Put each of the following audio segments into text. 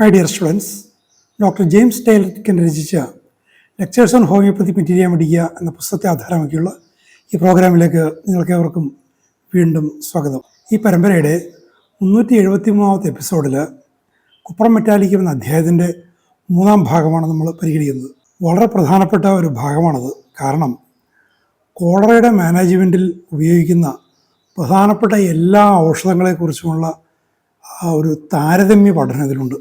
My dear students, doctor James Tyler രചിച്ച lectures on homoeopathy materia medica എന്ന പുസ്തകത്തെ ആധാരമാക്കിയുള്ള ഈ പ്രോഗ്രാമിലേക്ക് നിങ്ങൾക്കേവർക്കും വീണ്ടും സ്വാഗതം. ഈ പരമ്പരയുടെ 373ാമത്തെ എപ്പിസോഡിൽ കുപ്രം മെറ്റാലിക്കം എന്ന അധ്യായത്തിൻ്റെ 3ാം ഭാഗമാണ് നമ്മൾ പരിഗണിക്കുന്നത്. വളരെ പ്രധാനപ്പെട്ട ഒരു ഭാഗമാണത്. കാരണം കോളറയുടെ മാനേജ്മെൻറ്റിൽ ഉപയോഗിക്കുന്ന പ്രധാനപ്പെട്ട എല്ലാ ഔഷധങ്ങളെക്കുറിച്ചുമുള്ള ഒരു താരതമ്യ പഠനം ഇതിലുണ്ട്.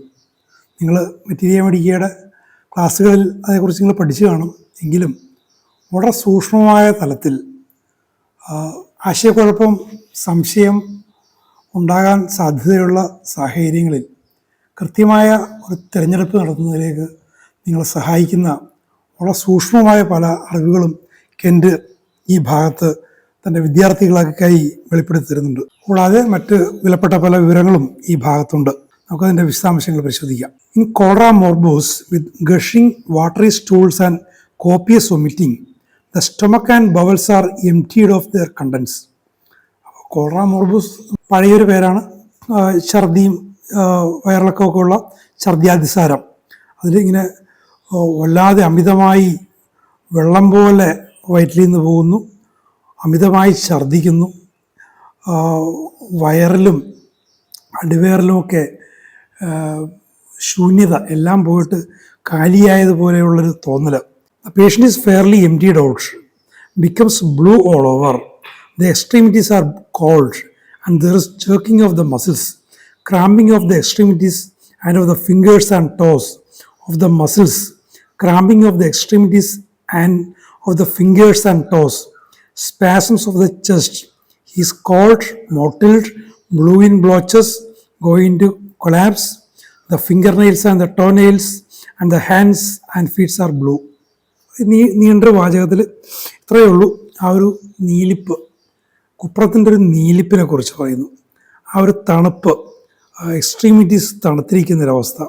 നിങ്ങൾ മെറ്റീരിയ മെഡിക്കയുടെ ക്ലാസ്സുകളിൽ അതേക്കുറിച്ച് നിങ്ങൾ പഠിച്ചു കാണും. എങ്കിലും വളരെ സൂക്ഷ്മമായ തലത്തിൽ ആശയക്കുഴപ്പം, സംശയം ഉണ്ടാകാൻ സാധ്യതയുള്ള സാഹചര്യങ്ങളിൽ കൃത്യമായ ഒരു തിരഞ്ഞെടുപ്പ് നടത്തുന്നതിലേക്ക് നിങ്ങളെ സഹായിക്കുന്ന വളരെ സൂക്ഷ്മമായ പല അറിവുകളും കെൻറ്റ് ഈ ഭാഗത്ത് തൻ്റെ വിദ്യാർത്ഥികൾക്കായി വെളിപ്പെടുത്തി തരുന്നുണ്ട്. കൂടാതെ മറ്റ് വിലപ്പെട്ട പല വിവരങ്ങളും ഈ ഭാഗത്തുണ്ട്. നമുക്കതിൻ്റെ വിശദാംശങ്ങൾ പരിശോധിക്കാം. In cholera morbus with gushing watery stools and copious vomiting, the stomach and bowels are emptied of their contents. Cholera morbus പഴയൊരു പേരാണ്. ഛർദിയും വയറിളക്കമൊക്കെ ഉള്ള ഛർദ്യാതിസാരം. അതിലിങ്ങനെ വല്ലാതെ അമിതമായി വെള്ളം പോലെ വയറ്റിൽ നിന്ന് പോകുന്നു, അമിതമായി ഛർദ്ദിക്കുന്നു, വയറിലും അടിവയറിലുമൊക്കെ ശൂന്യത എല്ലാം പോയിട്ട് കാലിയായതുപോലെയുള്ളൊരു തോന്നൽ. The patient is fairly emptied out, becomes blue all over, the extremities are cold and there is jerking of the muscles, cramping of the extremities and of the fingers and toes of the muscles, cramping of the extremities and of the fingers and toes, spasms of the chest. He is cold, mottled, blue in blotches, going to collapse. The fingernails and the toenails and the hands and feet are blue. നീണ്ട വാചകത്തിൽ ഇത്രയേ ഉള്ളൂ. ആ ഒരു നീലിപ്പ്, കുപ്രത്തിൻ്റെ ഒരു നീലിപ്പിനെ കുറിച്ച് പറയുന്നു. ആ ഒരു തണുപ്പ്, എക്സ്ട്രീമിറ്റീസ് തണുത്തിരിക്കുന്നൊരവസ്ഥ,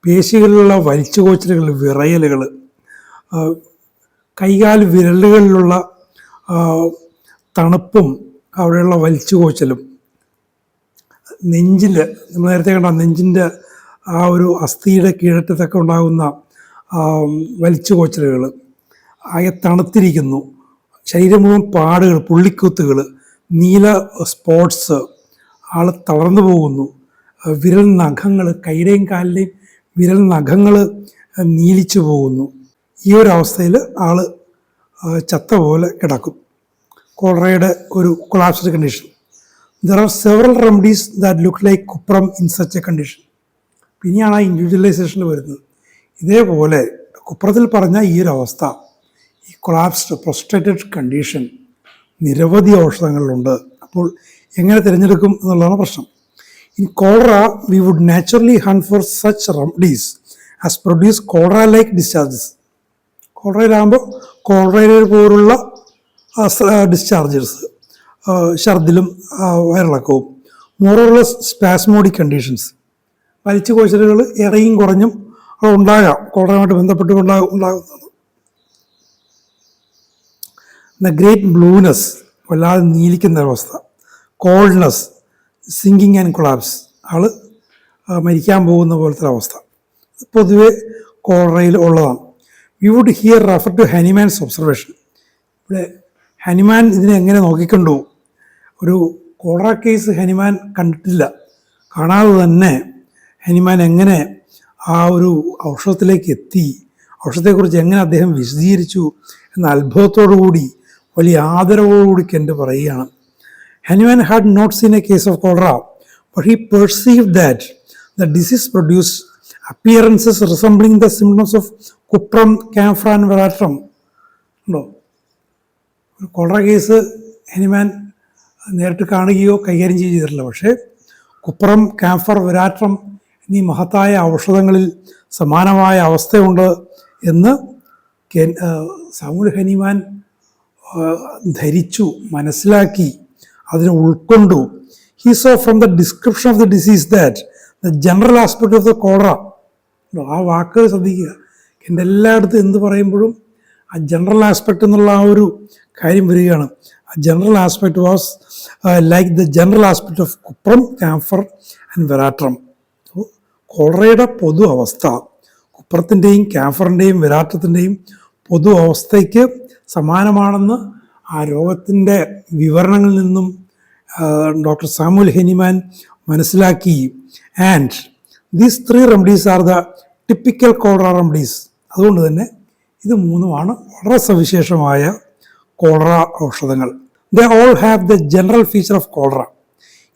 പേശികളിലുള്ള വലിച്ചുകോച്ചലുകൾ, വിറയലുകൾ, കൈകാൽ വിരലുകളിലുള്ള തണുപ്പും അവിടെയുള്ള വലിച്ചുകോച്ചലും, നെഞ്ചിൽ നമ്മൾ നേരത്തെ കണ്ട നെഞ്ചിൻ്റെ ആ ഒരു അസ്ഥിയുടെ കീഴറ്റത്തൊക്കെ ഉണ്ടാകുന്ന വലിച്ചുകോച്ചലുകൾ, ആകെ തണുത്തിരിക്കുന്നു, ശരീരം മുഴുവൻ പാടുകൾ, പുള്ളിക്കുത്തുകൾ, നീല സ്പോട്ട്സ്, ആൾ തളർന്നു പോകുന്നു, വിരൽ നഖങ്ങൾ, കൈയുടെയും കാലിൻ്റെയും വിരൽ നഖങ്ങൾ നീലിച്ചു പോകുന്നു. ഈ ഒരു അവസ്ഥയിൽ ആൾ ചത്ത പോലെ കിടക്കും. കോളറയുടെ ഒരു collapsed condition. There are several remedies that look like cuprum in such A condition. പിന്നെയാണ് ആ ഇൻഡിവിജ്വലൈസേഷനിൽ വരുന്നത്. ഇതേപോലെ കുപ്രത്തിൽ പറഞ്ഞ ഈ ഒരു അവസ്ഥ, ഈ കൊളാപ്സ്ഡ് പ്രൊസ്ട്രേറ്റഡ് കണ്ടീഷൻ നിരവധി ഔഷധങ്ങളിലുണ്ട്. അപ്പോൾ എങ്ങനെ തിരഞ്ഞെടുക്കും എന്നുള്ളതാണ് പ്രശ്നം. In cholera we would naturally hunt for such remedies as produce cholera like discharges. കോളറയിലാകുമ്പോൾ കോളറയിൽ പോലുള്ള ഡിസ്ചാർജസ്, ഛർദിലും വയറിളക്കവും. മോറോർലെസ് സ്പാസ്മോഡിക് കണ്ടീഷൻസ്, വലിച്ചു കോശലുകൾ ഇറയും കുറഞ്ഞും ഉണ്ടാകാം, കോളറയുമായിട്ട് ബന്ധപ്പെട്ട് ഉണ്ടാകുന്നതാണ്. ദ ഗ്രേറ്റ് ബ്ലൂനെസ്, വല്ലാതെ നീലിക്കുന്ന അവസ്ഥ. കോൾഡ്നെസ്, സിങ്കിങ് ആൻഡ് കൊളാപ്സ്, ആൾ മരിക്കാൻ പോകുന്ന പോലത്തെ അവസ്ഥ പൊതുവെ കോളറയിൽ ഉള്ളതാണ്. We would here refer to Hahnemann's observation. ഇവിടെ ഹനുമാൻ ഇതിനെ എങ്ങനെ നോക്കിക്കണ്ടു? ഒരു കോളറ കേസ് ഹനുമാൻ കണ്ടിട്ടില്ല. കാണാതെ തന്നെ ഹനുമാൻ എങ്ങനെ ആ ഒരു ഔഷധത്തിലേക്ക് എത്തി, ഔഷധത്തെക്കുറിച്ച് എങ്ങനെ അദ്ദേഹം വിശദീകരിച്ചു എന്ന അത്ഭുതത്തോടുകൂടി, വലിയ ആദരവോടുകൂടി കെൻറ്റ് പറയുകയാണ്. Hahnemann had not seen a case of cholera, but he perceived that the disease produce appearances resembling the symptoms of cuprum, camphor and veratrum. ഉണ്ടോ? ഒരു കോളറ കേസ് ഹനുമാൻ നേരിട്ട് കാണുകയോ കൈകാര്യം ചെയ്തിട്ടില്ല. പക്ഷേ കുപ്രം, കാംഫർ, വെരാട്രം എന്നീ മഹത്തായ ഔഷധങ്ങളിൽ സമാനമായ അവസ്ഥയുണ്ട് എന്ന് സാമൂൽ ഹനുമാൻ ധരിച്ചു, മനസ്സിലാക്കി, അതിനെ ഉൾക്കൊണ്ടു. He so from the description of the disease that the general aspect of the cholera. ആ വാക്ക് ശ്രദ്ധിക്കുക. എൻ്റെ എല്ലായിടത്തും എന്ത് പറയുമ്പോഴും ആ ജനറൽ ആസ്പെക്റ്റ് എന്നുള്ള ആ ഒരു കാര്യം വരികയാണ്. ആ general aspect was like the general aspect of cuprum, camphor and veratrum. കോളറയുടെ പൊതു അവസ്ഥ കുപ്രത്തിൻ്റെയും ക്യാൻഫറിൻ്റെയും വിരാട്ടത്തിൻ്റെയും പൊതു അവസ്ഥയ്ക്ക് സമാനമാണെന്ന് ആ രോഗത്തിൻ്റെ വിവരണങ്ങളിൽ നിന്നും ഡോക്ടർ സാമുവൽ ഹെനിമാൻ മനസ്സിലാക്കി. And these 3 remedies are the typical cholera remedies. അതുകൊണ്ട് തന്നെ ഇത് മൂന്നുമാണ് വളരെ സവിശേഷമായ കോളറ ഔഷധങ്ങൾ. They all have the general feature of cholera,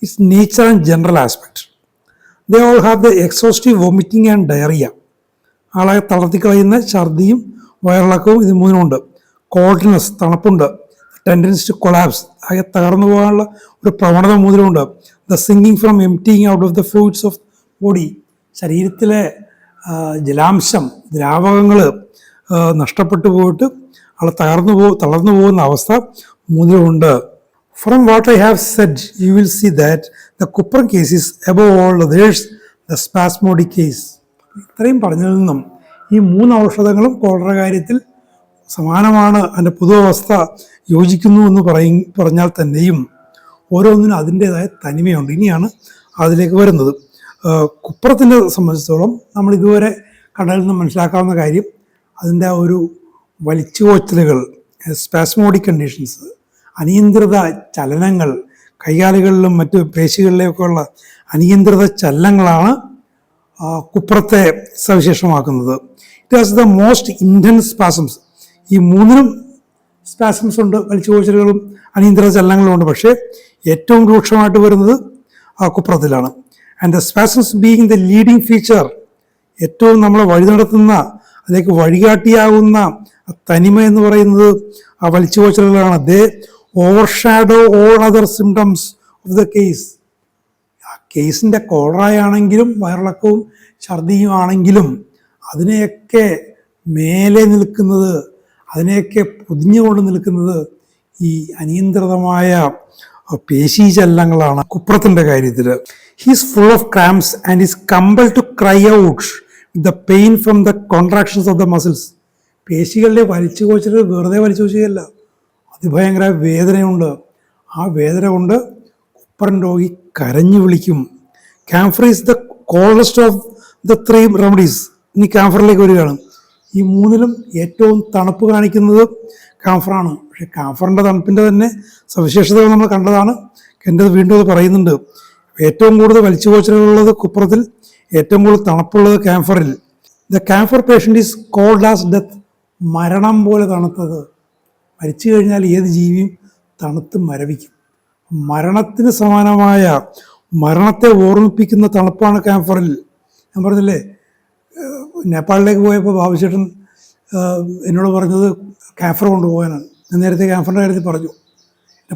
its nature and general aspect. They all have the exhaustive vomiting and diarrhoea, ആളെ തളർത്തിക്കളയുന്ന ഛർദിയും വയറിളക്കവും ഇത് മൂന്നുമുണ്ട്. കോൾഡ്നെസ്, തണുപ്പുണ്ട്. ടെൻഡൻസി ടു കൊളാപ്സ്, ആകെ തകർന്നു പോകാനുള്ള ഒരു പ്രവണത മൂലമുണ്ട്. The sinking from emptying out of the fluids of body, ശരീരത്തിലെ ജലാംശം, ദ്രാവകങ്ങൾ നഷ്ടപ്പെട്ടു പോയിട്ട് ആൾ തളർന്നു പോകുന്ന അവസ്ഥ മൂലമുണ്ട്. From what I have said you will see that the cuprum case is above all others the spasmodic case. ഇത്രയും പറഞ്ഞതിൽ നിന്നും ഈ 3 ഔഷധങ്ങളും കോളറ കാര്യത്തിൽ സമാനമാണ്, അതിൻ്റെ പൊതു അവസ്ഥ യോജിക്കുന്നു എന്ന് പറഞ്ഞാൽ തന്നെയും ഓരോന്നിനും അതിൻ്റേതായ തനിമയുണ്ട്. ഇനിയാണ് അതിലേക്ക് വരുന്നത്. കുപ്രത്തിനെ സംബന്ധിച്ചിടത്തോളം നമ്മൾ ഇതുവരെ കണ്ടതിൽ നിന്ന് മനസ്സിലാക്കാവുന്ന കാര്യം അതിൻ്റെ ഒരു വലിച്ചുകോച്ചലുകൾ, സ്പാസ്മോഡിക് കണ്ടീഷൻസ്, അനിയന്ത്രിത ചലനങ്ങൾ, കൈകാലുകളിലും മറ്റ് പേശികളിലേക്കുള്ള അനിയന്ത്രിത ചലനങ്ങളാണ് കുപ്രത്തെ സവിശേഷമാക്കുന്നത്. It has the most intense spasms. ഈ മൂന്നിനും സ്പാസംസ് ഉണ്ട്, വലിച്ചുകോച്ചലുകളും അനിയന്ത്രിത ചലനങ്ങളും ഉണ്ട്. പക്ഷേ ഏറ്റവും രൂക്ഷമായിട്ട് വരുന്നത് കുപ്രത്തിലാണ്. And the spasms being the leading feature, ഏറ്റവും നമ്മളെ വഴി നടത്തുന്ന, അതിലേക്ക് വഴികാട്ടിയാകുന്ന തനിമ എന്ന് പറയുന്നത് ആ വലിച്ചുകോച്ചലുകളാണ്. They overshadow all other symptoms of the case. ആ കേസിൻ്റെ കോളറായാണെങ്കിലും വയറിളക്കവും ഛർദിയും ആണെങ്കിലും അതിനെയൊക്കെ മേലെ നിൽക്കുന്നത്, അതിനെയൊക്കെ പൊതിഞ്ഞുകൊണ്ട് നിൽക്കുന്നത് ഈ അനിയന്ത്രിതമായ പേശീചലനങ്ങളാണ് കുപ്രത്തിൻ്റെ കാര്യത്തിൽ. He's full of cramps and is compel to cry out the pain from the contractions of the muscles. പേശികളുടെ വലിച്ചുകോച്ചൽ വെറുതെ വലിച്ചുകോച്ചുകയല്ല, അതിഭയങ്കര വേദനയുണ്ട്. ആ വേദന കൊണ്ട് കുപ്രൻ രോഗി കരഞ്ഞു വിളിക്കും. Camphor is the coldest of the 3 remedies. ഇനി ക്യാംഫറിലേക്ക് വരികയാണ്. ഈ മൂന്നിലും ഏറ്റവും തണുപ്പ് കാണിക്കുന്നത് ക്യാംഫറാണ്. പക്ഷേ ക്യാംഫറിൻ്റെ തണുപ്പിൻ്റെ തന്നെ സവിശേഷതകൾ നമ്മൾ കണ്ടതാണ്. എൻ്റെ വീണ്ടും അത് പറയുന്നുണ്ട്. ഏറ്റവും കൂടുതൽ വലിച്ചുകോച്ചലുള്ളത് കുപ്രത്തിൽ, ഏറ്റവും കൂടുതൽ തണുപ്പുള്ളത് ക്യാംഫറിൽ. The camphor patient is cold as death, മരണം പോലെ തണുത്തത്. മരിച്ചു കഴിഞ്ഞാൽ ഏത് ജീവിയും തണുത്ത് മരവിക്കും. മരണത്തിന് സമാനമായ, മരണത്തെ ഓർമ്മിപ്പിക്കുന്ന തണുപ്പാണ് ക്യാംഫറിൽ. ഞാൻ പറഞ്ഞില്ലേ, നേപ്പാളിലേക്ക് പോയപ്പോൾ ബാബുചേട്ടൻ എന്നോട് പറഞ്ഞത് ക്യാംഫർ കൊണ്ടുപോകാനാണ്. ഞാൻ നേരത്തെ ക്യാംഫറിൻ്റെ കാര്യത്തിൽ പറഞ്ഞു.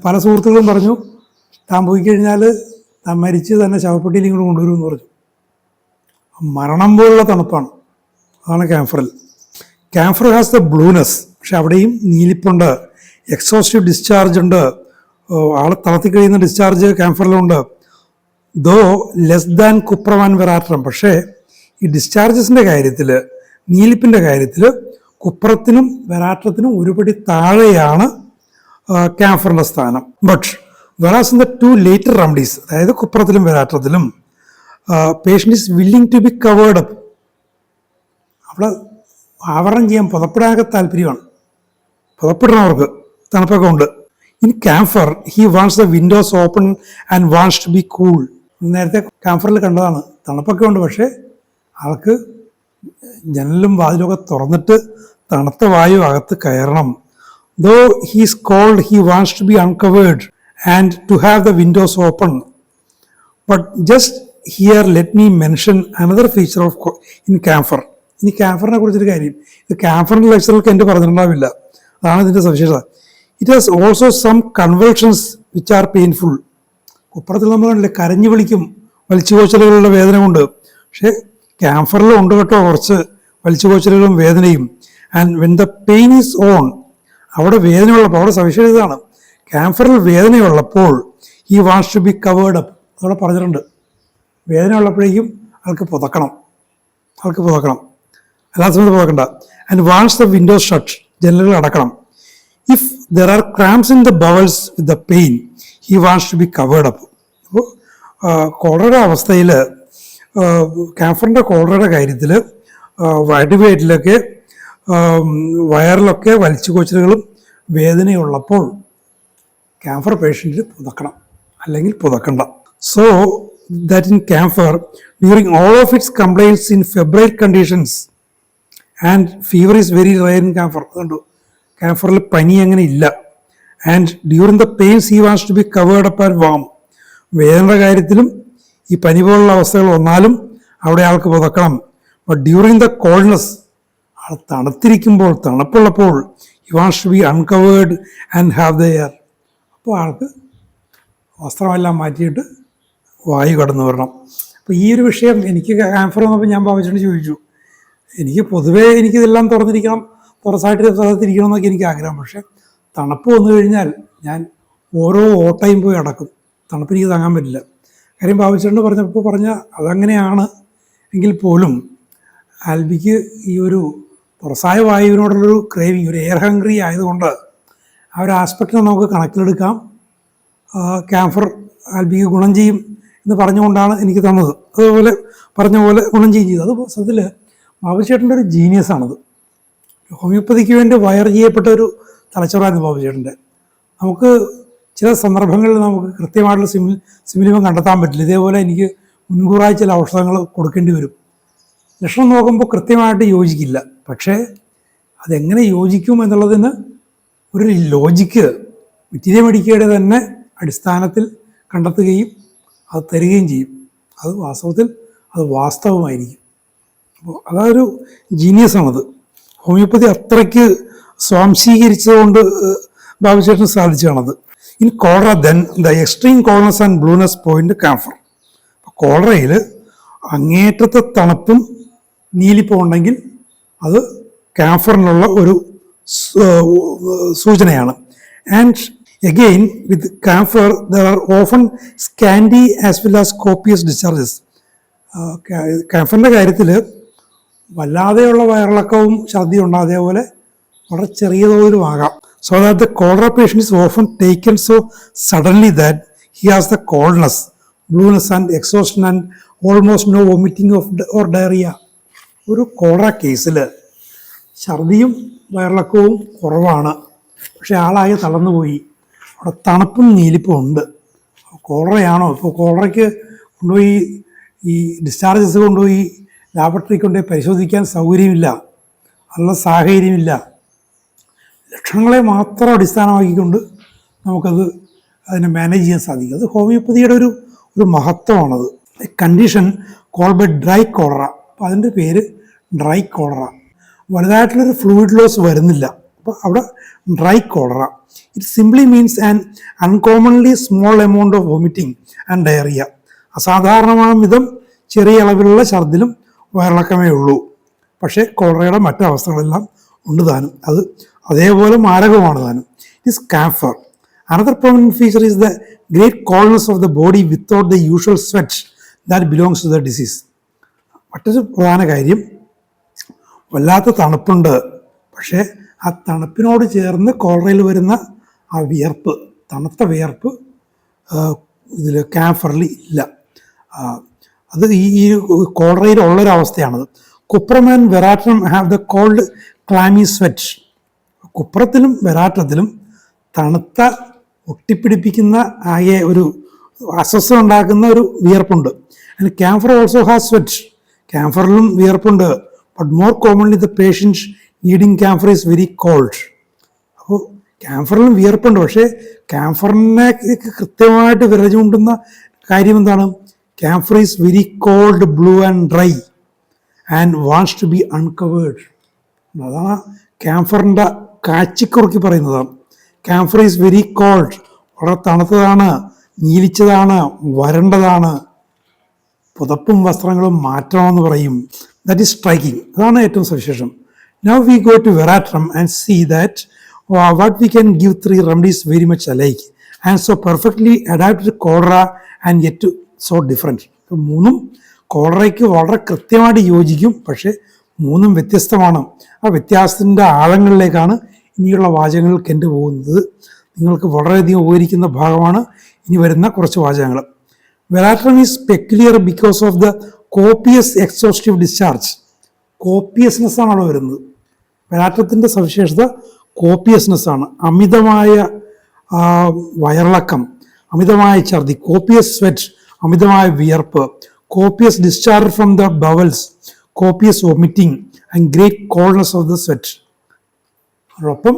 പല സുഹൃത്തുക്കളും പറഞ്ഞു താൻ പോയി കഴിഞ്ഞാൽ താൻ മരിച്ച് തന്നെ ശവപ്പെട്ടിയിൽ ഇങ്ങോട്ട് കൊണ്ടുവരുമെന്ന് പറഞ്ഞു. മരണം പോലുള്ള തണുപ്പാണ്, അതാണ് ക്യാംഫറിൽ. ക്യാംഫർ ഹാസ് ദ ബ്ലൂനെസ്, പക്ഷെ അവിടെയും നീലിപ്പുണ്ട്. എക്സോസ്റ്റീവ് ഡിസ്ചാർജ് ഉണ്ട്, ആളെ തളർത്തിക്കഴിയുന്ന ഡിസ്ചാർജ് ക്യാംഫറിലുണ്ട്. Though less than cuprum and veratrum. പക്ഷേ ഈ ഡിസ്ചാർജസിൻ്റെ കാര്യത്തിൽ, നീലിപ്പിൻ്റെ കാര്യത്തിൽ കുപ്രത്തിനും വെറാട്രത്തിനും ഒരുപടി താഴെയാണ് ക്യാംഫറിൻ്റെ സ്ഥാനം. But whereas in the 2 later remedies, അതായത് കുപ്രത്തിലും വെറാട്രത്തിലും patient is willing to be covered up. അവിടെ ആവരണം ചെയ്യാൻ, പുതപ്പെടാനൊക്കെ താല്പര്യമാണ്, പുതപ്പെടണവർക്ക് തണുപ്പൊക്കെ ഉണ്ട്. In camphor he wants the windows open and wants to be cool. നേരത്തെ ക്യാംഫറിൽ കണ്ടതാണ്, തണുപ്പൊക്കെ ഉണ്ട്, പക്ഷേ ആൾക്ക് ജനലും വാതിലൊക്കെ തുറന്നിട്ട് തണുത്ത വായു അകത്ത് കയറണം. Though he's cold he wants to be uncovered and to have the windows open. But just here let me mention another feature of in camphor. ഇനി ക്യാംഫറിനെ കുറിച്ചൊരു കാര്യം, ഇത് ക്യാംഫറിൻ്റെ ലെക്ചറിലൊക്കെ എൻ്റെ പറഞ്ഞിട്ടുണ്ടാവില്ല, അതാണ് ഇതിൻ്റെ സവിശേഷത. It has also some convulsions which are painful. കുപ്രത്തിൽ നമ്മൾ കണ്ടില്ലേ, കരഞ്ഞു വിളിക്കും വലിച്ചുകോച്ചലുകളുടെ വേദന കൊണ്ട്. പക്ഷേ ക്യാംഫറിലും ഉണ്ട് കേട്ടോ കുറച്ച് വലിച്ചുകോച്ചലുകളും വേദനയും. And when the pain is on, അവിടെ വേദനയുള്ളപ്പോൾ, അവിടെ സവിശേഷതയാണ്, ക്യാംഫറിൽ വേദനയുള്ളപ്പോൾ he wants to be covered up. അതവിടെ പറഞ്ഞിട്ടുണ്ട്. വേദന ഉള്ളപ്പോഴേക്കും ആൾക്ക് പുതക്കണം, അല്ലാത്ത സമയത്ത് പുതക്കണ്ട. And wants the windows shut, ജനലുകൾ അടക്കണം. If there are cramps in the bowels with the pain he wants to be covered up. അപ്പോൾ കോളറ അവസ്ഥയിൽ ക്യാൻസറിൻ്റെ കോളറയുടെ കാര്യത്തിൽ വയറ്റിലൊക്കെ വയറിലൊക്കെ വലിച്ചുകൊച്ചലുകളും വേദനയുള്ളപ്പോൾ ക്യാൻസർ പേഷ്യൻറ്റ് പുതക്കണം, അല്ലെങ്കിൽ പുതക്കണ്ട. So that in camphor during all of its complaints in febrile conditions and fever is very rare in camphor. അതുകൊണ്ട് ക്യാൻസറിൽ പനി അങ്ങനെ ഇല്ല. And during the pains he wants to be covered up and warm. വേദനയുടെ കാര്യത്തിലും ഈ പനി പോലുള്ള അവസ്ഥകൾ വന്നാലും അവിടെ ആൾക്ക് പുതക്കണം. ബട്ട് ഡ്യൂറിങ് ദ കോൾഡ്നെസ്, ആൾ തണുത്തിരിക്കുമ്പോൾ, തണുപ്പുള്ളപ്പോൾ he wants to be uncovered and have the air. അപ്പോൾ ആൾക്ക് വസ്ത്രമെല്ലാം മാറ്റിയിട്ട് വായു കടന്നു വരണം. അപ്പോൾ ഈ ഒരു വിഷയം എനിക്ക് ക്യാൻസർ വന്നപ്പോൾ ഞാൻ ബാബുച്ചനോട് ചോദിച്ചു. എനിക്ക് പൊതുവേ എനിക്കിതെല്ലാം തുറന്നിരിക്കണം, തുറസായിട്ട് സ്ഥലത്തിരിക്കണം എന്നൊക്കെ എനിക്ക് ആഗ്രഹം. പക്ഷേ തണുപ്പ് വന്നു കഴിഞ്ഞാൽ ഞാൻ ഓരോ ഓട്ടയും പോയി അടക്കും. തണുപ്പ് എനിക്ക് താങ്ങാൻ പറ്റില്ല. കാര്യം ബാബുച്ചനോട് പറഞ്ഞ അതങ്ങനെയാണ് എങ്കിൽ പോലും ആൽബിക്ക് ഈ ഒരു തുറസായ വായുവിനോടുള്ളൊരു ക്രേവിങ്, ഒരു എയർ ഹംഗ്രി ആയതുകൊണ്ട് ആ ഒരു ആസ്പെക്റ്റിനെ നമുക്ക് കണക്കിലെടുക്കാം. ക്യാൻസർ ആൽബിക്ക് ഗുണം ചെയ്യും എന്ന് പറഞ്ഞുകൊണ്ടാണ് എനിക്ക് തന്നത്. അതുപോലെ പറഞ്ഞ പോലെ ഗുണം ചെയ്ത് അത് സത്യത്തിൽ ബാബുച്ചേട്ടൻ്റെ ഒരു ജീനിയസാണത്. ഹോമിയോപ്പതിക്ക് വേണ്ടി വയർ ചെയ്യപ്പെട്ട ഒരു തലച്ചോറായിരുന്നു ബാബുച്ചേട്ടൻ്റെ. നമുക്ക് ചില സന്ദർഭങ്ങളിൽ നമുക്ക് കൃത്യമായിട്ടുള്ള സിമിലിമം കണ്ടെത്താൻ പറ്റില്ല. ഇതേപോലെ എനിക്ക് മുൻകൂറായി ചില ഔഷധങ്ങൾ കൊടുക്കേണ്ടി വരും. ലക്ഷണം നോക്കുമ്പോൾ കൃത്യമായിട്ട് യോജിക്കില്ല. പക്ഷേ അതെങ്ങനെ യോജിക്കും എന്നുള്ളതിന് ഒരു ലോജിക്ക് മെറ്റീരിയൽ മെഡിക്കയുടെ തന്നെ അടിസ്ഥാനത്തിൽ കണ്ടെത്തുകയും അത് തരികയും ചെയ്യും. അത് വാസ്തവത്തിൽ അത് വാസ്തവമായിരിക്കും. അപ്പോൾ അതൊരു ജീനിയസാണത്. ഹോമിയോപ്പതി അത്രയ്ക്ക് സ്വാംശീകരിച്ചതുകൊണ്ട് ബാബുച്ചേട്ടന് സാധിച്ചതാണത്. In cholera then the extreme coldness and blueness point camphor. കോളറയിൽ അങ്ങേറ്റത്തെ തണുപ്പും നീലിപ്പും ഉണ്ടെങ്കിൽ അത് ക്യാൻസറിനുള്ള ഒരു സൂചനയാണ്. ആൻഡ് again with camphor there are often scanty as well as copious discharges. ക്യാൻസറിൻ്റെ കാര്യത്തിൽ വല്ലാതെയുള്ള വയറിളക്കവും ഛർദിയും ഉണ്ട്, അതേപോലെ വളരെ ചെറിയ തോതിലുമാകാം. So that the cholera patient is often taken so suddenly that he has the coldness, blueness and exhaustion and almost no vomiting or diarrhea. ഒരു cholera കേസിൽ ഛർദിയും വയറിളക്കവും കുറവാണ്, പക്ഷെ ആളാകെ തളർന്നുപോയി. അവിടെ തണുപ്പും നീലിപ്പും ഉണ്ട്. കോളറയാണോ? ഇപ്പോൾ കോളറയ്ക്ക് കൊണ്ടുപോയി ഈ ഡിസ്ചാർജസ് കൊണ്ടുപോയി ലാബറട്ടറി കൊണ്ടുപോയി പരിശോധിക്കാൻ സൗകര്യമില്ല, അതിനുള്ള സാഹചര്യമില്ല. ലക്ഷണങ്ങളെ മാത്രം അടിസ്ഥാനമാക്കിക്കൊണ്ട് അതിനെ മാനേജ് ചെയ്യാൻ സാധിക്കും. അത് ഹോമിയോപ്പതിയുടെ ഒരു മഹത്വമാണത്. Condition called by dry cholera. അപ്പോൾ അതിൻ്റെ പേര് ഡ്രൈ കോളറ. വലുതായിട്ടുള്ളൊരു ഫ്ലൂയിഡ് ലോസ് വരുന്നില്ല. അപ്പോൾ അവിടെ dry cholera. It simply means an uncommonly small amount of vomiting and diarrhoea. അസാധാരണമായ വിധം ചെറിയ അളവിലുള്ള ഛർദിലും വയറിളക്കമേ ഉള്ളൂ. പക്ഷേ കോളറയുടെ മറ്റു അവസ്ഥകളെല്ലാം ഉണ്ട് താനും. അത് അതേപോലെ മാരകമാണ് താനും. It is camphor. Another prominent feature is the great coldness of the body without the usual sweat that belongs to the disease. മറ്റൊരു പ്രധാന കാര്യം, വല്ലാത്ത തണുപ്പുണ്ട്, പക്ഷേ ആ തണുപ്പിനോട് ചേർന്ന് കോളറയിൽ വരുന്ന ആ വിയർപ്പ്, തണുത്ത വിയർപ്പ് ഇതിൽ ക്യാൻസറിൽ ഇല്ല. അത് ഈ കോളറയിൽ ഉള്ളൊരവസ്ഥയാണത്. Cuprum and veratrum have the cold clammy sweat. കുപ്രത്തിലും വെറാട്ടത്തിലും തണുത്ത ഒട്ടിപ്പിടിപ്പിക്കുന്ന ആകെ ഒരു അസ്വസ്ഥത ഉണ്ടാക്കുന്ന ഒരു വിയർപ്പുണ്ട്. And camphor also has sweat. ക്യാൻസറിലും വിയർപ്പുണ്ട്. But more commonly the patients needing camphor is very cold. അപ്പോൾ ക്യാൻസറിലും വിയർപ്പുണ്ട്, പക്ഷേ ക്യാൻസറിനെ കൃത്യമായിട്ട് വിരൽ ചൂണ്ടുന്ന കാര്യം എന്താണ്? Camphor is very cold, blue and dry and wants to be uncovered. അതാണ് ക്യാൻസറിൻ്റെ കാച്ചിക്കുറുക്കി പറയുന്നത്. ക്യാൻസർ ഈസ് വെരി കോൾഡ്, വളരെ തണുത്തതാണ്, നീലിച്ചതാണ്, വരണ്ടതാണ്, പുതപ്പും വസ്ത്രങ്ങളും മാറ്റണമെന്ന് പറയും. That is striking. അതാണ് ഏറ്റവും സവിശേഷം. Now we go to Veratrum and see that what we can give 3 remedies very much alike and so perfectly adapted to cholera and yet to so different. മൂന്നും കോളറയ്ക്ക് വളരെ കൃത്യമായിട്ട് യോജിക്കും, പക്ഷേ മൂന്നും വ്യത്യസ്തമാണ്. ആ വ്യത്യാസത്തിൻ്റെ ആഴങ്ങളിലേക്കാണ് ഇനിയുള്ള വാചകങ്ങൾക്ക് എൻ്റെ പോകുന്നത്. നിങ്ങൾക്ക് വളരെയധികം ഉപകരിക്കുന്ന ഭാഗമാണ് ഇനി വരുന്ന കുറച്ച് വാചകങ്ങൾ. Veratrum is peculiar because of the copious exhaustive discharge, copiousness ആണ് അവിടെ വരുന്നത്. വെലാറ്റത്തിൻ്റെ സവിശേഷത കോപ്പിയസ്നെസ് ആണ്. അമിതമായ വയറിളക്കം, അമിതമായ ഛർദി, കോപ്പിയസ് സ്വെറ്റ്, അമിതമായ വിയർപ്പ്, copious discharge from the bowels, copious vomiting and great coldness of the sweat. അതോടൊപ്പം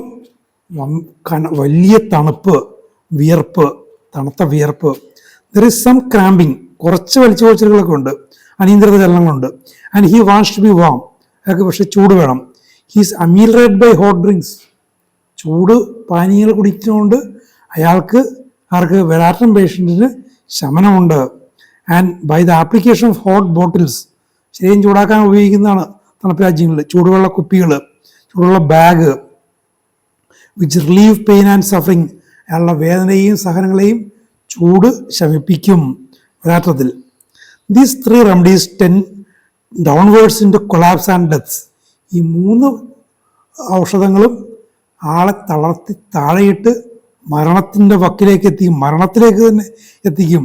വലിയ തണുപ്പ്, വിയർപ്പ്, തണുത്ത വിയർപ്പ്. ദർ ഇസ് സം ക്രാമ്പിങ്, കുറച്ച് വലിച്ചുപോച്ചലുകളൊക്കെ ഉണ്ട്, അനിയന്ത്രിത ചലനങ്ങളുണ്ട്. And he wants to be warm, അയാൾക്ക് പക്ഷേ ചൂട് വേണം. He's ameliorate by hot drinks, ചൂട് പാനീയങ്ങൾ കുടിക്കുന്നതുകൊണ്ട് അയാൾക്ക് വെലാറ്റം പേഷ്യൻറ്റിന് ശമനമുണ്ട്. And by the application of hot bottles, ശരീരം ചൂടാക്കാൻ ഉപയോഗിക്കുന്നതാണ് തണുപ്പ് രാജ്യങ്ങളിൽ ചൂടുവെള്ള കുപ്പികൾ, ചൂടുവെള്ള bag, which relieve pain and suffering, അയാളുടെ വേദനയെയും സഹനങ്ങളെയും ചൂട് ശമിപ്പിക്കും വെലാറ്റത്തിൽ. These 3 remedies tend downwards into collapse and deaths. ഈ 3 ഔഷധങ്ങളും ആളെ തളർത്തി താഴെയിട്ട് മരണത്തിൻ്റെ വക്കിലേക്ക് എത്തിക്കും, മരണത്തിലേക്ക് തന്നെ എത്തിക്കും.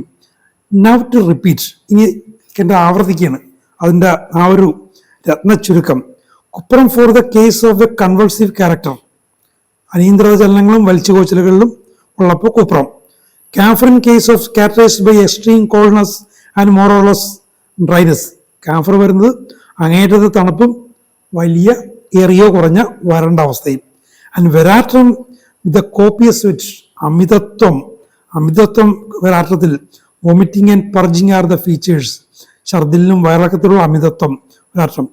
നൗ ടു റിപ്പീറ്റ്, ഇനി എൻ്റെ ആവർത്തിക്കുകയാണ് അതിൻ്റെ ആ ഒരു രത്ന ചുരുക്കം. Cuprum for the case of a convulsive character, അനിയന്ത്രിത ചലനങ്ങളും വലിച്ചുകോച്ചലുകളിലും ഉള്ളപ്പോൾ cuprum. Camphor in case of characterized by extreme coldness and more or less dryness, camphor വരുന്നത് അങ്ങേറ്റത്തെ തണുപ്പും വലിയ ഏറിയോ കുറഞ്ഞ വരണ്ട അവസ്ഥയും. And veratrum with the copious sweat, അമിതത്വം വെരാട്ടത്തിൽ. Vomiting and purging are the features, ഛർദിലിനും വയറിളക്കത്തിലുള്ള അമിതത്വം വെരാട്ടം.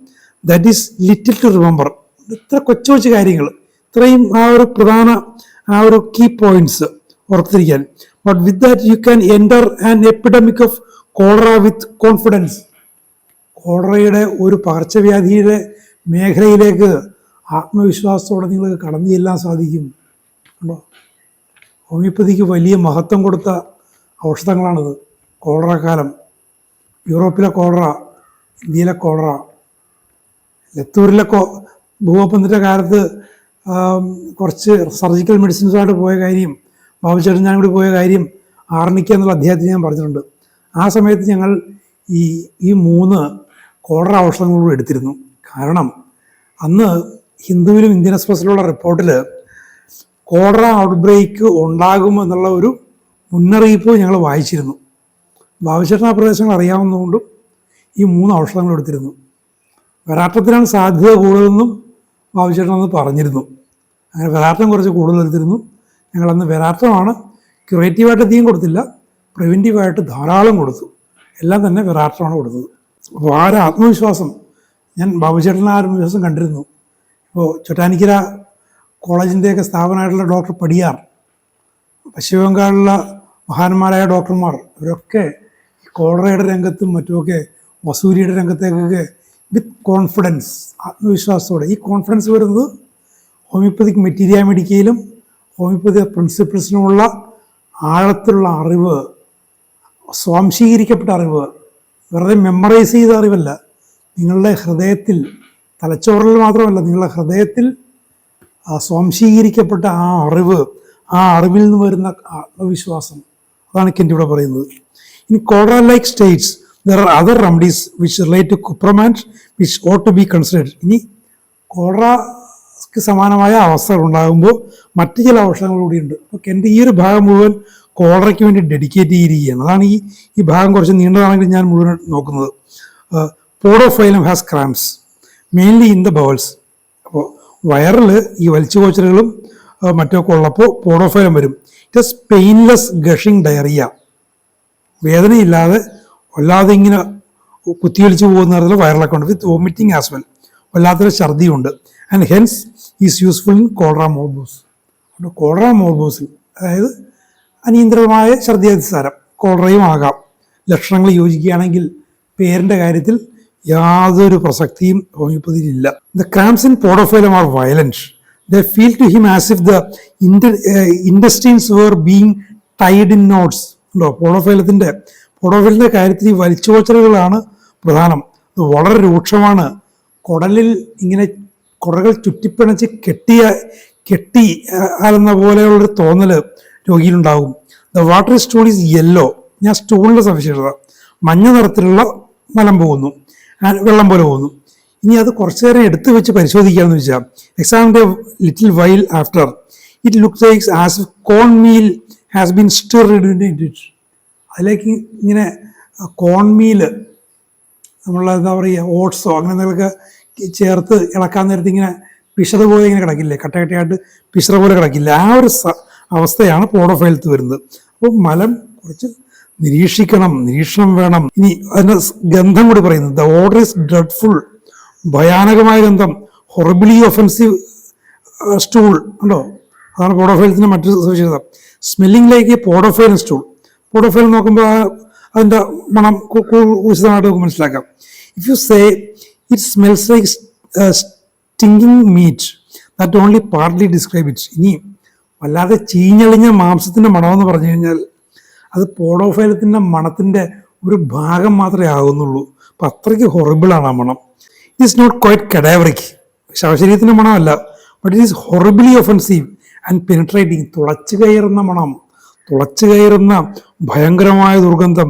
That is little to remember. ഇത്ര കൊച്ചു കൊച്ചു കാര്യങ്ങൾ, ഇത്രയും ആ ഒരു പ്രധാന ആ ഒരു കീ പോയിന്റ്സ് ഓർത്തിരിക്കാൻ. But with that you can enter an epidemic of cholera with confidence. കോളറയുടെ ഒരു പകർച്ചവ്യാധിയുടെ മേഖലയിലേക്ക് ആത്മവിശ്വാസത്തോടെ നിങ്ങൾക്ക് കടന്നു ചെല്ലാൻ സാധിക്കും. ഉണ്ടോ? ഹോമിയോപ്പതിക്ക് വലിയ മഹത്വം കൊടുത്ത ഔഷധങ്ങളാണിത്. കോളറ കാലം, യൂറോപ്പിലെ കോളറ, ഇന്ത്യയിലെ കോളറ, ലത്തൂരിലെ ഭൂകമ്പത്തിൻ്റെ കാലത്ത് കുറച്ച് സർജിക്കൽ മെഡിസിൻസുമായിട്ട് പോയ കാര്യം, ബാബുചേട്ടൻ ഞാൻ കൂടി പോയ കാര്യം ആർണിക്ക എന്നുള്ള അധ്യായത്തിൽ ഞാൻ പറഞ്ഞിട്ടുണ്ട്. ആ സമയത്ത് ഞങ്ങൾ ഈ 3 കോളറ ഔഷധങ്ങളോട് എടുത്തിരുന്നു. കാരണം അന്ന് ഹിന്ദുവിലും ഇന്ത്യൻ എക്സ്പ്രസ്സിലുള്ള റിപ്പോർട്ടിൽ കോളറ ഔട്ട് ബ്രേക്ക് ഉണ്ടാകുമെന്നുള്ള ഒരു മുന്നറിയിപ്പ് ഞങ്ങൾ വായിച്ചിരുന്നു. ബാബുചേട്ടൻ ആ പ്രദേശങ്ങൾ അറിയാവുന്നതുകൊണ്ടും ഈ 3 ഔഷധങ്ങൾ എടുത്തിരുന്നു. വെരാട്ടത്തിനാണ് സാധ്യത കൂടുതലെന്നും ബാബുചേട്ടൻ അന്ന് പറഞ്ഞിരുന്നു. അങ്ങനെ വെരാട്ടം കുറച്ച് കൂടുതൽ എടുത്തിരുന്നു. ഞങ്ങളന്ന് വെരാട്ടമാണ് ക്യൂറേറ്റീവായിട്ട് അധികം കൊടുത്തില്ല, പ്രിവെൻറ്റീവായിട്ട് ധാരാളം കൊടുത്തു. എല്ലാം തന്നെ വെരാട്ടമാണ് കൊടുത്തത്. അപ്പോൾ ആ ഒരു ആത്മവിശ്വാസം ഞാൻ ബാബുചേട്ടനെ ആ ആത്മവിശ്വാസം കണ്ടിരുന്നു. ഇപ്പോൾ ചൊട്ടാനിക്കര കോളേജിൻ്റെയൊക്കെ സ്ഥാപനമായിട്ടുള്ള ഡോക്ടർ പടിയാർ, പശ്ചിമ ബംഗാളിലുള്ള മഹാന്മാരായ ഡോക്ടർമാർ, ഇവരൊക്കെ കോളറയുടെ രംഗത്തും മറ്റുമൊക്കെ വസൂരിയുടെ രംഗത്തേക്കൊക്കെ വിത്ത് കോൺഫിഡൻസ്, ആത്മവിശ്വാസത്തോടെ. ഈ കോൺഫിഡൻസ് വരുന്നത് ഹോമിയോപ്പതിക് മെറ്റീരിയ മെഡിക്കയിലും ഹോമിയോപ്പതി പ്രിൻസിപ്പിൾസിനുമുള്ള ആഴത്തിലുള്ള അറിവ്, സ്വാംശീകരിക്കപ്പെട്ട അറിവ്, വെറുതെ മെമ്മറൈസ് ചെയ്ത അറിവല്ല, നിങ്ങളുടെ ഹൃദയത്തിൽ, തലച്ചോറിൽ മാത്രമല്ല, നിങ്ങളുടെ ഹൃദയത്തിൽ സ്വാംശീകരിക്കപ്പെട്ട ആ അറിവ്, ആ അറിവിൽ നിന്ന് വരുന്ന ആത്മവിശ്വാസം, അതാണ് എനിക്ക് ഇവിടെ പറയുന്നത്. In cholera like states there are other remedies which relate to cuprum and which ought to be considered. ഇനി കോളറയ്ക്ക് സമാനമായ അവസ്ഥകൾ ഉണ്ടാകുമ്പോൾ മറ്റു ചില ഔഷധങ്ങൾ കൂടിയുണ്ട്. അപ്പോൾ എൻ്റെ ഈ ഒരു ഭാഗം മുഴുവൻ കോളറയ്ക്ക് വേണ്ടി ഡെഡിക്കേറ്റ് ചെയ്തിരിക്കുകയാണ്. അതാണ് ഈ ഭാഗം കുറച്ച് നീണ്ടതാണെങ്കിൽ ഞാൻ മുഴുവൻ നോക്കുന്നത്. Podophyllum has cramps mainly in the bowels. അപ്പോൾ വയറിൽ ഈ വലിച്ചുപോച്ചലുകളും മറ്റൊക്കെ ഉള്ളപ്പോൾ പോഡോഫൈലം വരും. It is painless gushing diarrhoea, വേദനയില്ലാതെ വല്ലാതെ ഇങ്ങനെ കുത്തിയൊലിച്ച് പോകുന്ന തരത്തിൽ വയറിളക്കം ഉണ്ട്. വിത്ത് വോമിറ്റിംഗ് ആസ് വെൽ, വല്ലാത്തൊരു ഛർദിയുണ്ട്. And hence is useful in cholera morbus. Cholera മോർബോസിൽ, അതായത് അനിയന്ത്രിതമായ ഛർദി അതിസാരം, കോളറയും ആകാം. ലക്ഷണങ്ങൾ യോജിക്കുകയാണെങ്കിൽ പേരിൻ്റെ കാര്യത്തിൽ യാതൊരു പ്രസക്തിയും ഹോമിയോപ്പതിയിലില്ല. The cramps in podophyllum are violent. They feel to him as if the intestines were being tied in knots. ഉണ്ടോ? പോഡോഫൈലത്തിൻ്റെ കാര്യത്തിൽ ഈ വലിച്ചുപോച്ചലുകളാണ് പ്രധാനം. ഇത് വളരെ രൂക്ഷമാണ്. കുടലിൽ ഇങ്ങനെ കുടകൾ ചുറ്റിപ്പിണച്ച് കെട്ടി ആലെന്ന പോലെയുള്ളൊരു തോന്നൽ രോഗിയിലുണ്ടാകും. The water stool is yellow. ഞാൻ സ്റ്റൂളിൻ്റെ സവിശേഷത, മഞ്ഞ നിറത്തിലുള്ള മലം പോകുന്നു, വെള്ളം പോലെ പോകുന്നു. ഇനി അത് കുറച്ചു നേരം എടുത്തു വെച്ച് പരിശോധിക്കാമെന്ന് വെച്ചാൽ എക്സാമിൻ്റെ little while after it looks like as corn meal has been stirred in it. അതിലേക്ക് ഇങ്ങനെ കോൺ മീല് നമ്മൾ എന്താ പറയുക ഓട്സോ അങ്ങനെ എന്തെങ്കിലുമൊക്കെ ചേർത്ത് ഇളക്കാൻ നേരത്ത് ഇങ്ങനെ പിശറ് പോലെ ഇങ്ങനെ കിടക്കില്ലേ, കട്ടയായിട്ട് പിശറ് പോലെ കിടക്കില്ല. ആ ഒരു അവസ്ഥയാണ് പോഡോഫൈലത്ത് വരുന്നത്. അപ്പോൾ മലം കുറച്ച് നിരീക്ഷണം വേണം. ഇനി അതിൻ്റെ ഗന്ധം കൂടി പറയുന്നത് ദ ഓർഡർ ഈസ് ഡ്രെഡ്ഫുൾ, ഭയാനകമായ ഗന്ധം, ഹൊറിബിളി ഒഫൻസീവ് സ്റ്റൂൾ ഉണ്ടോ, അതാണ് പോഡോഫൈലത്തിൻ്റെ മറ്റൊരു സവിശേഷത. Smelling like a podophyll stool. Podophyll നോക്കുമ്പോൾ അതിൻ്റെ മണം വിശദമായിട്ട് നമുക്ക് മനസ്സിലാക്കാം. If you say it smells like stinking meat that only partly describe it. ഇനി വല്ലാതെ ചീഞ്ഞളിഞ്ഞ മാംസത്തിൻ്റെ മണമെന്ന് പറഞ്ഞു കഴിഞ്ഞാൽ അത് പോഡോഫൈലത്തിൻ്റെ മണത്തിൻ്റെ ഒരു ഭാഗം മാത്രമേ ആകുന്നുള്ളൂ. അപ്പം അത്രയ്ക്ക് ഹൊറിബിളാണ് ആ മണം. It is not quite cadaveric, ശവശരീരത്തിൻ്റെ മണമല്ല, but it is horribly offensive and penetrating. തുളച്ചു കയറുന്ന മണം, തുളച്ചു കയറുന്ന ഭയങ്കരമായ ദുർഗന്ധം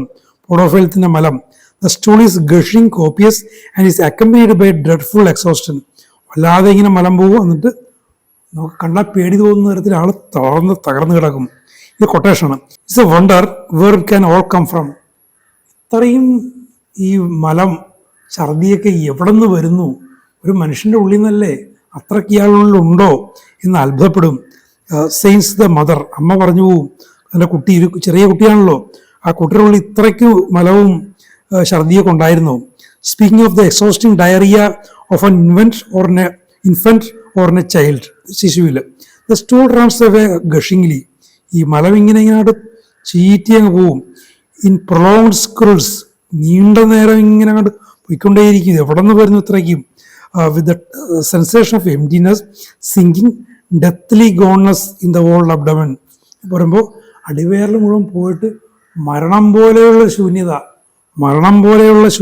പോഡോഫൈലത്തിൻ്റെ മലം. The stool is gushing copious and is accompanied by dreadful exhaustion. വല്ലാതെ ഇങ്ങനെ മലം പോകും, എന്നിട്ട് നമുക്ക് കണ്ടാൽ പേടി തോന്നുന്ന തരത്തിൽ ആൾ തകർന്ന് കിടക്കും. ഇത് കൊട്ടേഷനാണ്. It's a wonder where it can all come from. ഇത്രയും ഈ മലം ഛർദിയൊക്കെ എവിടെ നിന്ന് വരുന്നു, ഒരു മനുഷ്യൻ്റെ ഉള്ളിൽ നിന്നല്ലേ, അത്രയ്ക്ക് ഇയാളുള്ളിലുണ്ടോ എന്ന് അത്ഭുതപ്പെടും. സെയിൻസ് ദ മദർ, അമ്മ പറഞ്ഞു പോവും, എൻ്റെ കുട്ടി ഒരു ചെറിയ കുട്ടിയാണല്ലോ, ആ കുട്ടിയുടെ ഉള്ളിൽ ഇത്രയ്ക്ക് മലവും ഛർദിയൊക്കെ ഉണ്ടായിരുന്നു. Speaking of the exhausting diarrhoea of an infant or a child, ശിശുവിൽ. The stool runs away gushingly. ഈ മലം ഇങ്ങനെ ചീറ്റി അങ്ങ് പോവും. ഇൻ പ്രൊലോങ്ഡ് സ്ക്രൂൾസ്, നീണ്ട നേരം ഇങ്ങനെ അങ്ങോട്ട് പോയിക്കൊണ്ടേയിരിക്കും. എവിടെ നിന്ന് വരുന്നു ഇത്രയ്ക്കും? With the sensation of emptiness, sinking, deathly goneness in the whole abdomen. പറയുമ്പോൾ അടിവേറിൽ മുഴുവൻ പോയിട്ട് മരണം പോലെയുള്ള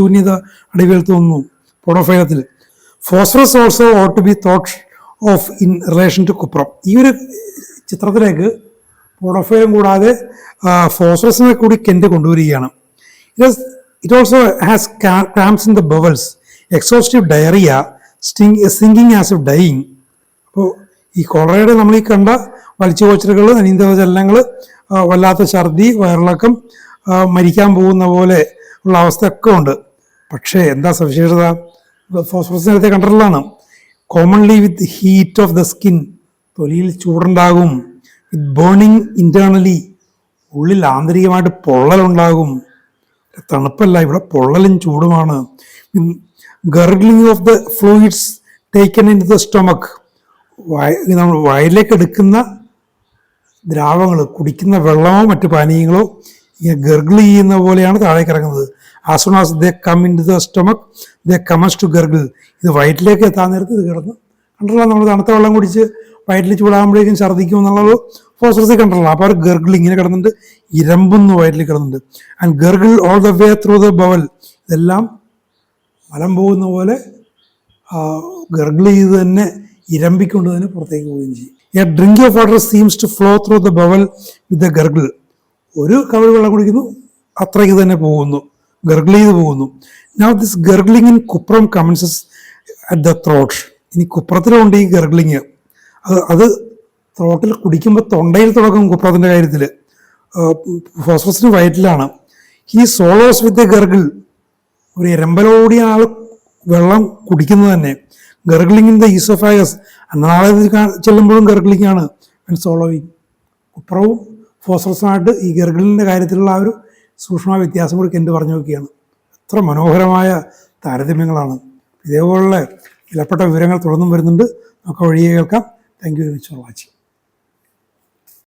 ശൂന്യത അടിവേൽ തോന്നുന്നു പോഡോഫൈലത്തിൽ. Phosphorus also ought to be thought of in relation to cuprum. ഈ ഒരു ചിത്രത്തിലേക്ക് പോഡോഫൈലം കൂടാതെ ഫോസ്ഫറസിനെ കൂടി കെൻറ്റ് കൊണ്ടുവരികയാണ്. It also has cramps in the bowels, exhaustive diarrhoea, sinking as if dying. അപ്പോൾ ഈ കൊളറയുടെ നമ്മൾ ഈ കണ്ട വലിച്ചുകോച്ചലുകൾ, അനീന്തക ചലനങ്ങൾ, വല്ലാത്ത ഛർദി, വയറിളക്കം, മരിക്കാൻ പോകുന്ന പോലെ ഉള്ള അവസ്ഥയൊക്കെ ഉണ്ട്. പക്ഷേ എന്താ സവിശേഷത? ഫോസ്ഫറസ് നേരത്തെ കണ്ടിട്ടുള്ളതാണ്. Commonly with heat of the skin, തൊലിയിൽ ചൂടുണ്ടാകും. വിത്ത് ബേണിങ് ഇന്റേണലി, ഉള്ളിൽ ആന്തരികമായിട്ട് പൊള്ളലുണ്ടാകും. തണുപ്പല്ല, ഇവിടെ പൊള്ളലും ചൂടുമാണ്. Gurgling of the fluids taken in the stomach, നമ്മൾ വയലിലേക്ക് എടുക്കുന്ന ദ്രാവകങ്ങൾ, കുടിക്കുന്ന വെള്ളമോ മറ്റു പാനീയങ്ങളോ ഇങ്ങനെ ഗർഗിൾ ചെയ്യുന്ന പോലെയാണ് താഴേക്ക് ഇറങ്ങുന്നത്. As soon as they come in to the stomach they comes to gurgle. ഇത് വയറ്റിലേക്ക് എത്താൻ നേരത്ത് ഇത് കിടന്ന് കണ്ടല്ലോ. നമ്മൾ തണുത്ത വെള്ളം കുടിച്ച് വയറ്റിൽ ചൂടാകുമ്പോഴേക്കും ഛർദ്ദിക്കും എന്നുള്ളത് ഫോസ്ഫറസിൽ കണ്ടല്ലോ. അപ്പോൾ അവർ ഗർഗിൾ ഇങ്ങനെ കിടന്നുണ്ട്, ഇരമ്പുന്നു വയറ്റിൽ കിടന്നുണ്ട്. And gurgle all the way through the bowel. ഇതെല്ലാം മലം പോകുന്ന പോലെ ഗർഗിൾ ചെയ്ത് തന്നെ ഇരമ്പിക്കൊണ്ട് തന്നെ പുറത്തേക്ക് പോവുകയും ചെയ്യും. A drink of water seems to flow through the bowel with the gurgle. ഒരു കവൾ വെള്ളം കുടിക്കുന്നു, അത്രയ്ക്ക് തന്നെ പോകുന്നു, ഗർഗിൾ ചെയ്ത് പോകുന്നു. Now this gurgling in cuprum commences at the throat. ഇനി കുപ്രത്തിലുണ്ട് ഈ ഗർഗ്ലിങ്. അത് ത്രോട്ടിൽ കുടിക്കുമ്പോൾ തൊണ്ടയിൽ തുടങ്ങും. കുപ്രത്തിൻ്റെ കാര്യത്തിൽ ഫോസ്ഫറസിന് വയറ്റിലാണ്. He swallows with a gurgle. ഒരു എരമ്പലോടിയ ആൾ വെള്ളം കുടിക്കുന്നത് തന്നെ. ഗർഗ്ലിംഗ് ഇൻ ദ ഈസോഫാഗസ്, അന്നാളെ ചെല്ലുമ്പോഴും ഗർഗ്ലിംഗ് ആണ്. സോളോയിങ്. കുപ്രവും ഫോസ്ഫറസുമായിട്ട് ഈ ഗർഗിളിൻ്റെ കാര്യത്തിലുള്ള ആ ഒരു സൂക്ഷ്മ വ്യത്യാസം കൂടി കെൻറ്റ് പറഞ്ഞു നോക്കിയാണ്. എത്ര മനോഹരമായ താരതമ്യങ്ങളാണ്. ഇതേപോലുള്ള വിലപ്പെട്ട വിവരങ്ങൾ തുടർന്നും വരുന്നുണ്ട്. നമുക്ക് വഴിയെ കേൾക്കാം. Thank you very much for watching.